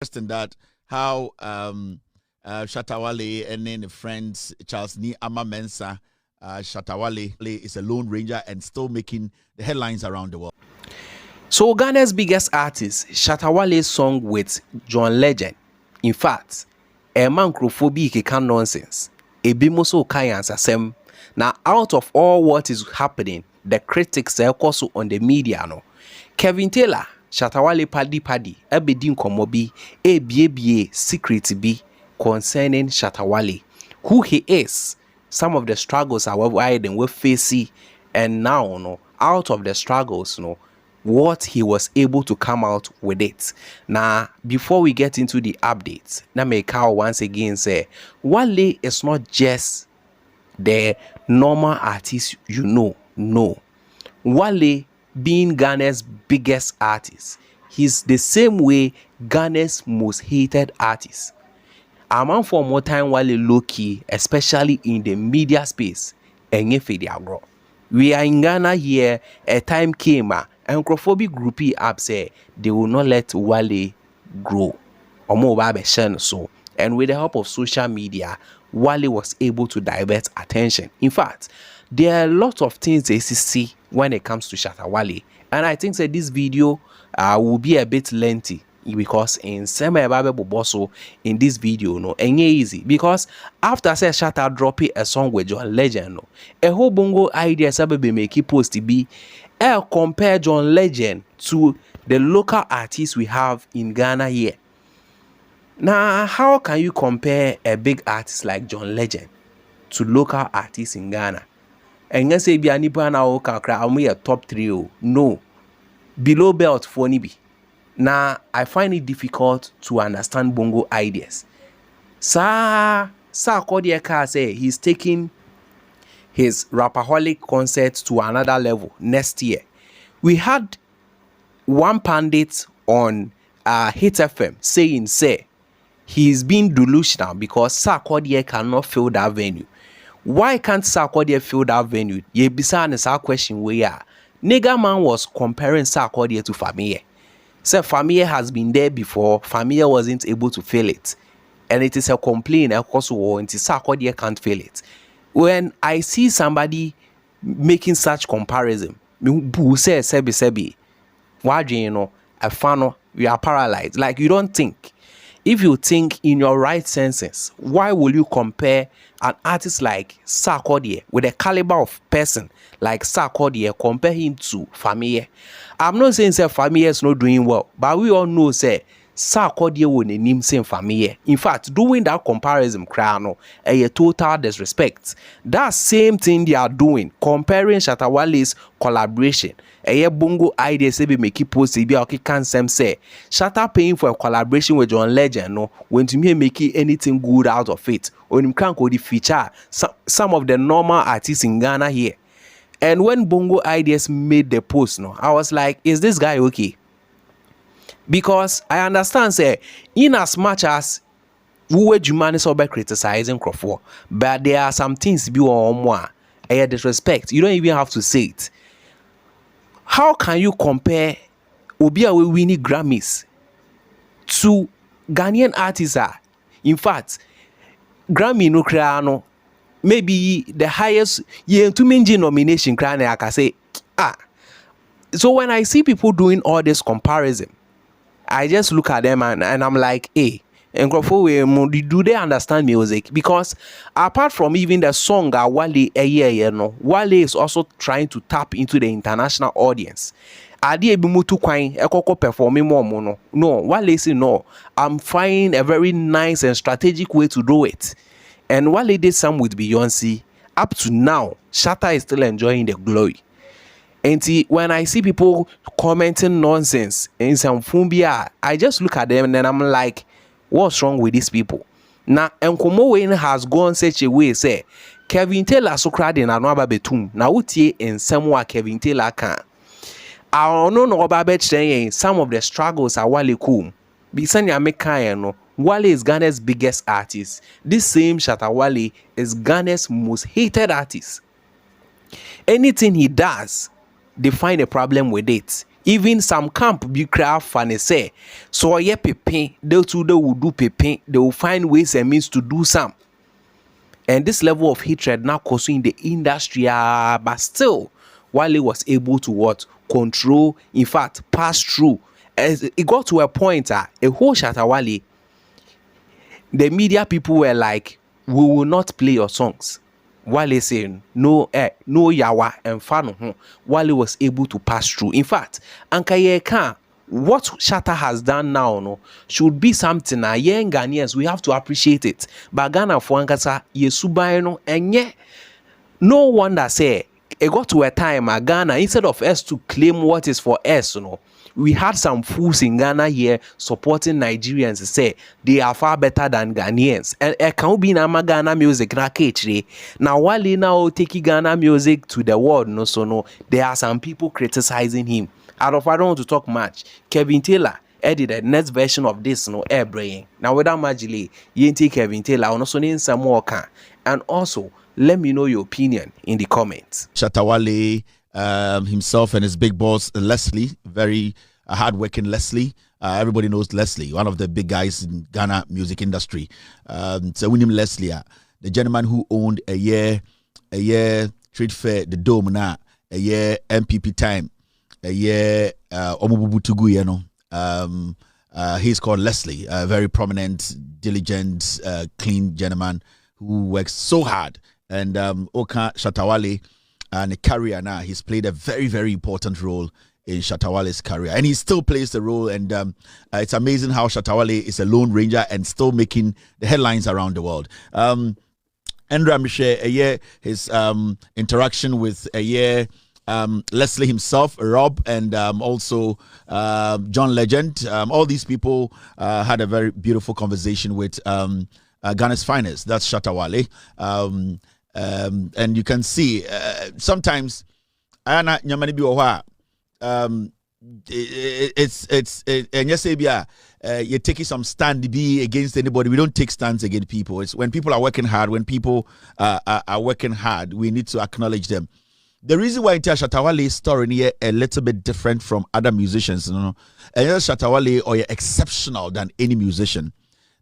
In that how Shatta Wale and then the friends Charles Ni Ama Mensa, Shatta Wale is a lone ranger and still making the headlines around the world. So Ghana's biggest artist, Shatta Wale's song with John Legend. In fact, a man crofobia can nonsense. A bimoso kayans asem. Now, out of all what is happening, the critics are also on the media no. Kevin Taylor, Shatta Wale paddy, ebedin komobi, bie secret be concerning Shatta Wale, who he is, some of the struggles are widen we facing, and now no, out of the struggles no, what he was able to come out with it. Now, before we get into the updates, let me call once again say, Wale is not just the normal artist you know. No. Wale being Ghana's biggest artist, he's the same way Ghana's most hated artist. A man for more time Wale low-key, especially in the media space, and we are in Ghana here, a time came and Crophobic groupie up say they will not let Wale grow. Or more so. And with the help of social media, Wale was able to divert attention. In fact, there are a lot of things they see when it comes to Shatta Wale. And I think that this video will be a bit lengthy because in in this video no and easy because after say Shatta dropping a song with John Legend no a whole bongo idea sabe make it post to be compare John Legend to the local artists we have in Ghana here. Now, how can you compare a big artist like John Legend to local artists in Ghana? And you say be anipa na o kakra amu a top 3 no. Below belt for nibi. Now, I find it difficult to understand bongo ideas. Sa Kodieka say he's taking his rapaholic concert to another level next year. We had one pundit on Hit FM saying, say, he's being delusional because Sarkodie cannot fill that venue. Why can't Sarkodie fill that venue? Ye bisa a question where Nigga man was comparing Sarkodie to Famille. So Famille has been there before, Famille wasn't able to fill it. And it is a complaint, of course, until Sarkodie can't fill it. When I see somebody making such comparison, who says sebi, why you know, a fan, you are paralyzed. Like you don't think. If you think in your right senses, why will you compare an artist like Sarkodie with a caliber of person like Sarkodie, compare him to Famille? I'm not saying say Famille is not doing well, but we all know say Sarkodie will name same Famille. In fact, doing that comparison, crano, a total disrespect. That same thing they are doing, comparing Shatta Wale's collaboration. A bongo idea say be make it post be okay can say Shatta paying for a collaboration with John Legend no when to me make anything good out of it. Or him can't go the feature some of the normal artists in Ghana here. And when Bongo Ideas made the post, no, I was like, is this guy okay? Because I understand, say, in as much as we were humanity so by criticizing Crawford, but there are some things be on more. I disrespect. You don't even have to say it. How can you compare Obia winning Grammys to Ghanaian artists? In fact, Grammy no creano. Maybe the highest nomination I can say so when I see people doing all this comparison, I just look at them and I'm like, hey, and do they understand music? Because apart from even the song Wale is also trying to tap into the international audience. Performing more no Wale say no, I'm finding a very nice and strategic way to do it. And Wale did some with Beyonce, up to now, Shatta is still enjoying the glory. And when I see people commenting nonsense in some fumbia, I just look at them and then I'm like, what's wrong with these people? Now, Nkomo Wayne has gone such a way, say, Kevin Taylor so crowd in another betum. Now, what ye in somewhere Kevin Taylor can. I don't know about some of the struggles are Wale cool. Bisanya Mekayano. Wale is Ghana's biggest artist. This same Shatta Wale is Ghana's most hated artist. Anything he does, they find a problem with it. Even some camp be craft funny say, so ye pepe, they will do pepe, they will find ways and means to do some. And this level of hatred now causing in the industry, but still, Wale was able to what? Control, in fact, pass through. As it got to a point, a whole Shatta Wale, the media people were like, we will not play your songs. Wale saying, no, no yawa and fano. Wale was able to pass through. In fact, Ankaye can. What Shatta has done now no, should be something na young Ghanaians we have to appreciate it. But Ghana for ankasa yesuban no enye. No wonder say it got to a time Ghana, instead of us to claim what is for us, we had some fools in Ghana here supporting Nigerians say they are far better than Ghanaians. And it can't be na Ghana music na kechre. Now Wale now taking Ghana music to the world there are some people criticizing him. I don't want to talk much. Kevin Taylor edited the next version of this air brain. Now without magically, you take Kevin Taylor on also need some more can. And also let me know your opinion in the comments. Shatta Wale himself and his big boss Leslie, very hardworking Leslie. Everybody knows Leslie, one of the big guys in Ghana music industry. So we name Leslie, the gentleman who owned a year trade fair, the Dome now, a year MPP time. He's called Leslie, a very prominent, diligent, clean gentleman who works so hard. And Oka Shatta Wale and a career now, he's played a very, very important role in Shatta Wale's career, and he still plays the role. And it's amazing how Shatta Wale is a lone ranger and still making the headlines around the world. Andrea Miche, his interaction with Leslie himself, Rob, and also John Legend. All these people had a very beautiful conversation with Ghana's finest. That's Shatta Wale. And you can see sometimes you're taking some stand to be against anybody. We don't take stands against people. It's when people are working hard, when people are working hard, we need to acknowledge them. The reason why Shatta Wale's story here a little bit different from other musicians, and Shatta Wale are exceptional than any musician.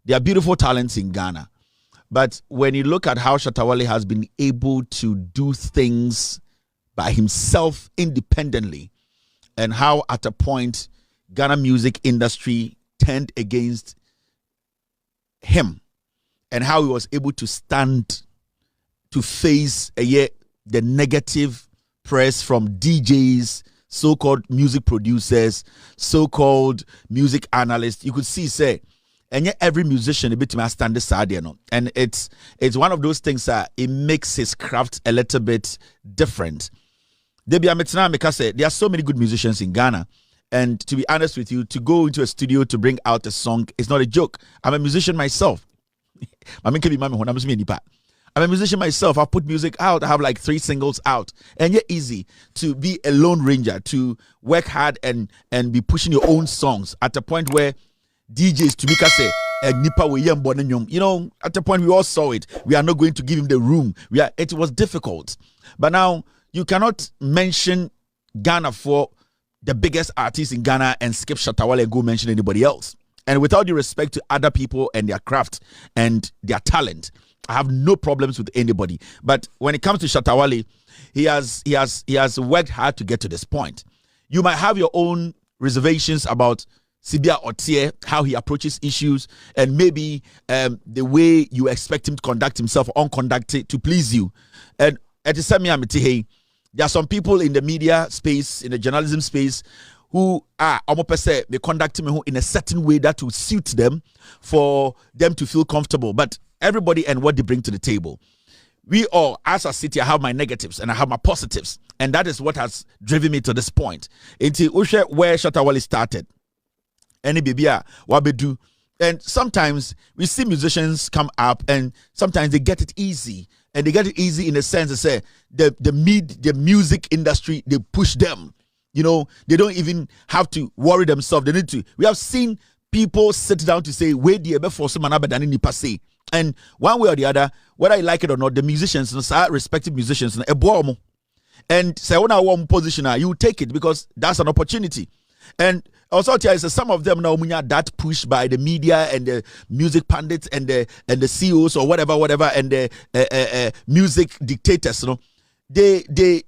They are beautiful talents in Ghana. But when you look at how Shatta Wale has been able to do things by himself independently, and how at a point Ghana music industry turned against him, and how he was able to stand to face the negative press from DJs, so-called music producers, so-called music analysts. You could see, say, and yet every musician a bit to stand this side, and it's one of those things that it makes his craft a little bit different. There are so many good musicians in Ghana, and to be honest with you, to go into a studio to bring out a song is not a joke. I'm a musician myself. I'm a musician myself. I've put music out. I have like 3 singles out. And yet easy to be a lone ranger, to work hard and be pushing your own songs at a point where DJs to make us say, at the point we all saw it. We are not going to give him the room. It was difficult. But now you cannot mention Ghana for the biggest artist in Ghana and skip Shatta Wale and go mention anybody else. And without due respect to other people and their craft and their talent, I have no problems with anybody. But when it comes to Shatta Wale, he has worked hard to get to this point. You might have your own reservations about Sibia Otie, how he approaches issues, and maybe the way you expect him to conduct himself or unconducted to please you. And at the same time, there are some people in the media space, in the journalism space, who are they conduct him in a certain way that will suit them for them to feel comfortable. But everybody and what they bring to the table. We all, as a city, I have my negatives and I have my positives. And that is what has driven me to this point. Into Ushe, where Shatta Wale started. Any bibia, wabedu. And sometimes we see musicians come up and sometimes they get it easy. And they get it easy in the sense that say the music industry, they push them. They don't even have to worry themselves. They need to. We have seen people sit down to say, wait the before someone than any passe. And one way or the other, whether I like it or not, the musicians, respective musicians, and say, when I want position, you take it because that's an opportunity. And also, some of them now that pushed by the media and the music pundits and the CEOs or whatever, and the music dictators. You know, they.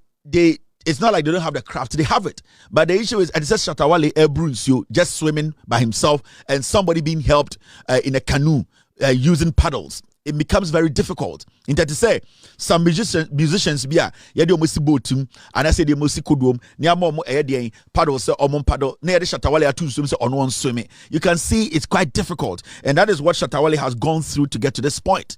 It's not like they don't have the craft; they have it. But the issue is, and it says Shatta Wale just swimming by himself, and somebody being helped in a canoe using paddles. It becomes very difficult. In that to say, some musicians be yadi omosi boatum, and I say the omosi kodum, niya mo paddle say paddle, niya de Shatta Wale atu swim say on one swimming. You can see it's quite difficult, and that is what Shatta Wale has gone through to get to this point.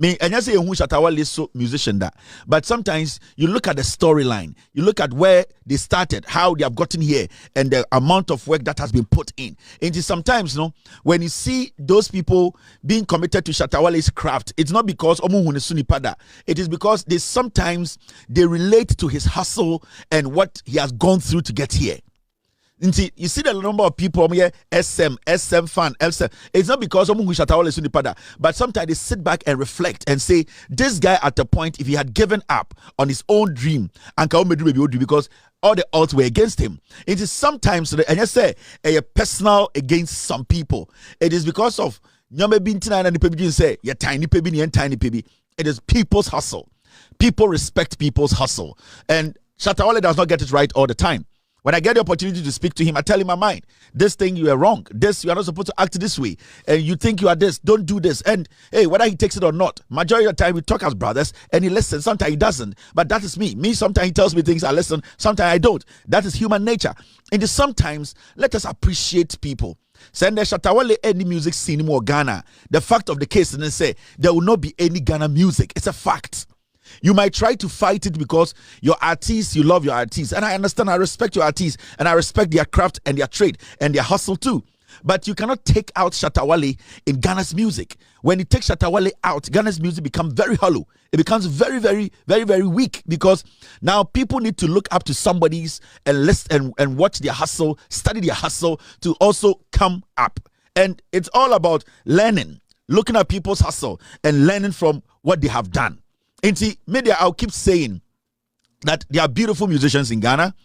And I say who Shatta Wale is so musician that, but sometimes you look at the storyline, you look at where they started, how they have gotten here, and the amount of work that has been put in. And sometimes, when you see those people being committed to Shatta Wale's craft, it's not because it is because they relate to his hustle and what he has gone through to get here. You see the number of people here, SM fan, SM. It's not because Shatta Wale is Sunipada, but sometimes they sit back and reflect and say, this guy at the point, if he had given up on his own dream, and because all the odds were against him. It is sometimes, and I say, a personal against some people. It is because of say, tiny baby. It is people's hustle. People respect people's hustle. And Shatta Wale does not get it right all the time. When I get the opportunity to speak to him, I tell him my mind. This thing, you are wrong. This, you are not supposed to act this way. And you think you are this. Don't do this. And, hey, whether he takes it or not, majority of the time we talk as brothers and he listens. Sometimes he doesn't. But that is me. Sometimes he tells me things, I listen. Sometimes I don't. That is human nature. And sometimes, let us appreciate people. Send the Shatta Wale any music scene more Ghana. The fact of the case, and they say, there will not be any Ghana music. It's a fact. You might try to fight it because your artists, you love your artists. And I understand, I respect your artists. And I respect their craft and their trade and their hustle too. But you cannot take out Shatta Wale in Ghana's music. When you take Shatta Wale out, Ghana's music becomes very hollow. It becomes very, very, very, very weak because now people need to look up to somebody's and listen and watch their hustle, study their hustle to also come up. And it's all about learning, looking at people's hustle and learning from what they have done. In the media, I'll keep saying that there are beautiful musicians in Ghana.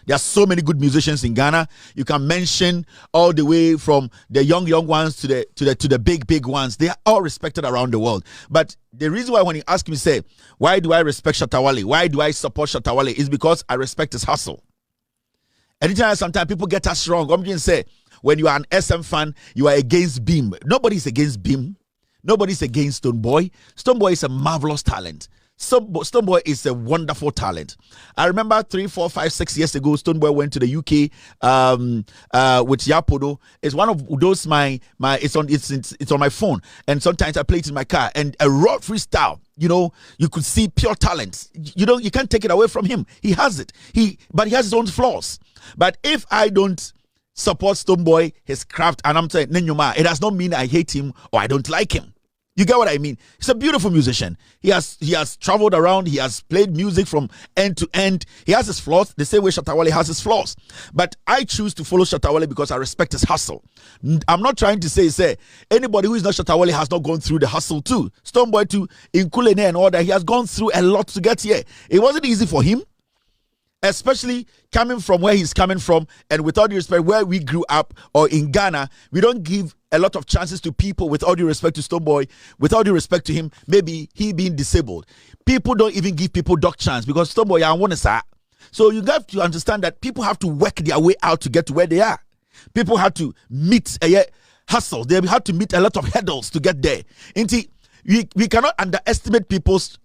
There are so many good musicians in Ghana. You can mention all the way from the young ones to the big ones. They are all respected around the world. But the reason why when you ask me, say, why do I respect Shatta Wale? Why do I support Shatta Wale? Is because I respect his hustle. Anytime sometimes people get us wrong. I'm going to say, when you are an SM fan, you are against Beam. Nobody's against Beam. Nobody's against Stonebwoy. Stonebwoy is a marvelous talent. Stonebwoy is a wonderful talent. I remember 3, 4, 5, 6 years ago, Stonebwoy went to the UK with Yapodo. It's one of those it's on my phone, and sometimes I play it in my car. And a raw freestyle, you could see pure talent. You can't take it away from him. He has it. But he has his own flaws. But if I don't support Stonebwoy, his craft, and I'm saying Nenyuma, it does not mean I hate him or I don't like him. You get what I mean? He's a beautiful musician. He has traveled around. He has played music from end to end. He has his flaws, the same way Shatta Wale has his flaws. But I choose to follow Shatta Wale because I respect his hustle. I'm not trying to say anybody who is not Shatta Wale has not gone through the hustle too. Stonebwoy too, in Kulene and all that, he has gone through a lot to get here. It wasn't easy for him, especially coming from where he's coming from, and with all due respect, where we grew up, or in Ghana, we don't give a lot of chances to people. With all due respect to Stonebwoy, with all due respect to him, maybe he being disabled, people don't even give people dog chance because Stonebwoy, I want to say. So you have to understand that people have to work their way out to get to where they are. People have to meet a hustle. They have to meet a lot of hurdles to get there. We cannot underestimate people's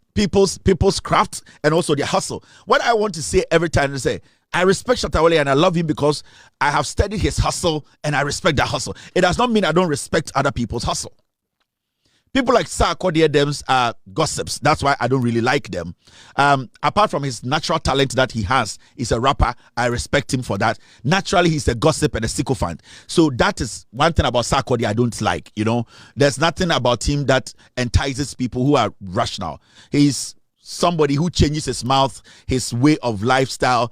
crafts and also their hustle. What I want to say every time is say, I respect Shatta Wale and I love him because I have studied his hustle and I respect that hustle. It does not mean I don't respect other people's hustle. People like Sir Kodia Dems are gossips. That's why I don't really like them. Apart from his natural talent that he has, he's a rapper. I respect him for that. Naturally, he's a gossip and a sycophant. So that is one thing about Sir Kodia I don't like. There's nothing about him that entices people who are rational. He's somebody who changes his mouth, his way of lifestyle.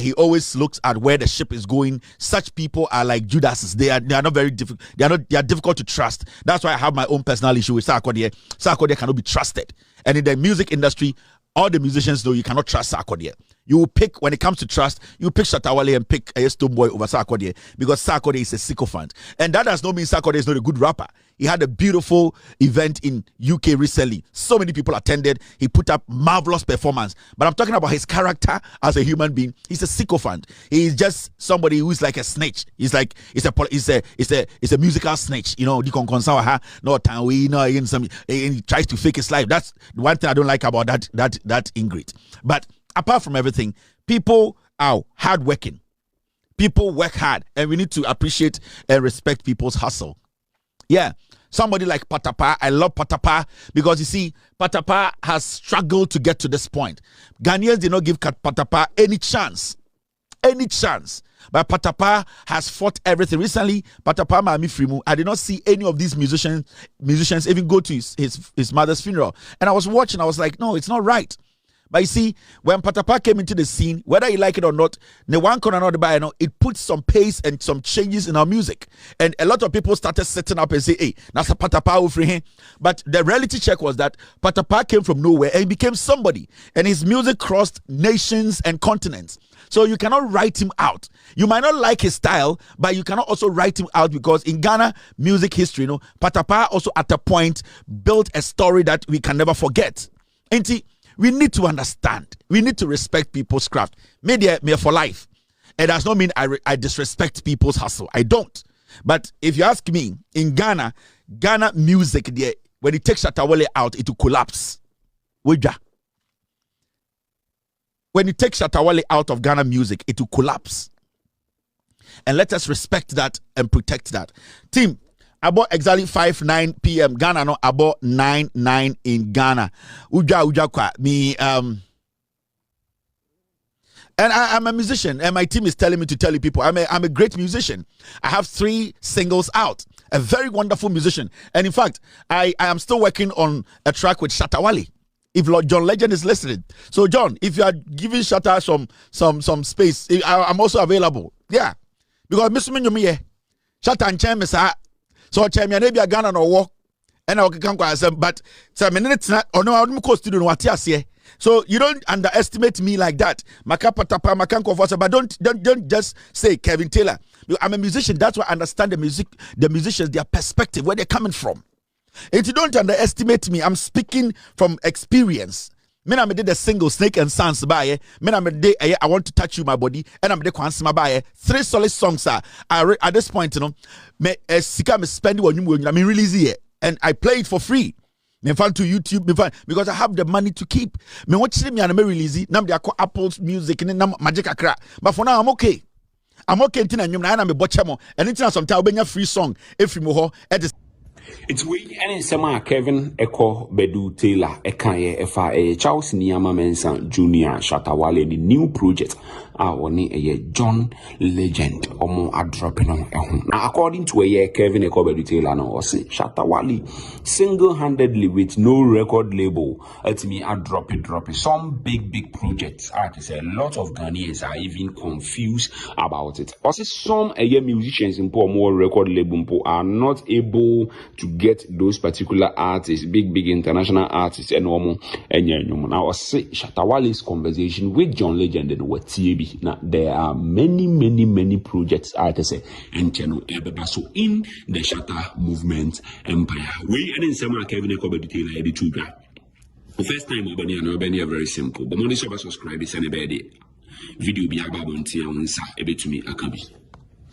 He always looks at where the ship is going. Such people are like Judases. They are not very difficult. They are difficult to trust. That's why I have my own personal issue with Sarkodie. Sarkodie cannot be trusted. And in the music industry, all the musicians know you cannot trust Sarkodie. You will pick, when it comes to trust, you pick Shatta Wale and pick a Stonebwoy over Sarkodie because Sarkodie is a sycophant. And that does not mean Sarkodie is not a good rapper. He had a beautiful event in UK recently. So many people attended. He put up marvelous performance. But I'm talking about his character as a human being. He's a sycophant. He's just somebody who's like a snitch. He's like he's a musical snitch. You know, and he tries to fake his life. That's one thing I don't like about that Ingrid. But apart from everything, people are hardworking. People work hard, and we need to appreciate and respect people's hustle. Yeah, somebody like Patapaa, I love Patapaa because you see, Patapaa has struggled to get to this point. Ghanaians did not give Patapaa any chance. But Patapaa has fought everything. Recently, Patapaa Mami Frimu, I did not see any of these musicians even go to his mother's funeral. And I was watching, I was like, no, it's not right. But you see, when Patapaa came into the scene, whether you like it or not, the one corner or the by, it puts some pace and some changes in our music. And a lot of people started setting up and say, hey, that's a Patapaa over here. But the reality check was that Patapaa came from nowhere and he became somebody. And his music crossed nations and continents. So you cannot write him out. You might not like his style, but you cannot also write him out because in Ghana music history, Patapaa also at a point built a story that we can never forget. And we need to understand. We need to respect people's craft. Media for life. It does not mean I disrespect people's hustle. I don't. But if you ask me, in Ghana music, when it takes Shatta Wale out, it will collapse. When you take Shatta Wale out of Ghana music, it will collapse. And let us respect that and protect that. Team, about exactly 5:09 p.m. Ghana, no, about 9:09 in Ghana. Uja kwa me and I'm a musician, and my team is telling me to tell you people I'm a great musician. I have 3 singles out. A very wonderful musician, and in fact, I am still working on a track with Shatta Wale. If Lord John Legend is listening, so John, if you are giving Shatta some space, I'm also available. Yeah, because Miss Minyumi, Shatta and Chem is so Chem ya nebi Ghana no walk, and I can go but 7 minutes not or no I'm close to do what here. So you don't underestimate me like that. Makapatapa makanko voice, but don't just say Kevin Taylor. I'm a musician. That's why I understand the musicians, their perspective, where they're coming from. If you don't underestimate me, I'm speaking from experience. Men I did the single Snake and Sans by men I want to touch you my body and I'm the Kwansma by 3 solid songs are at this point, me sika me spend what you I mean release it and I play it for free. Me fan to YouTube, me fan because I have the money to keep. Me watch me and me release it. Now they call Apple's Music and now Magic Accra. But for now I'm okay. I'm okay until I'm a botchamo and until sometimes I'll be a free song if you mo at the It's we and Sama Kevin Echo Bedu Taylor Ekaye FA Charles Niyama Mensah Jr. Shatta Wale the new project woni a John Legend omo adropping on now according to a Kevin Echo Bedu Taylor no say Shatta Wale single-handedly with no record label at me drop it some big projects. I say a lot of Ghanaians are even confused about it. Also some musicians in more record label are not able to get those particular artists, big international artists, and normal. Now I say Shatta Wale's conversation with John Legend and what TAB. Now there are many projects artists and channel so in the Shatta movement empire. We and in summer Kevin Ekobe Taylor the 2 guy. The first time Obani are very simple, but money subscribe is anybody video be about on tia unsa ebe to me akabi.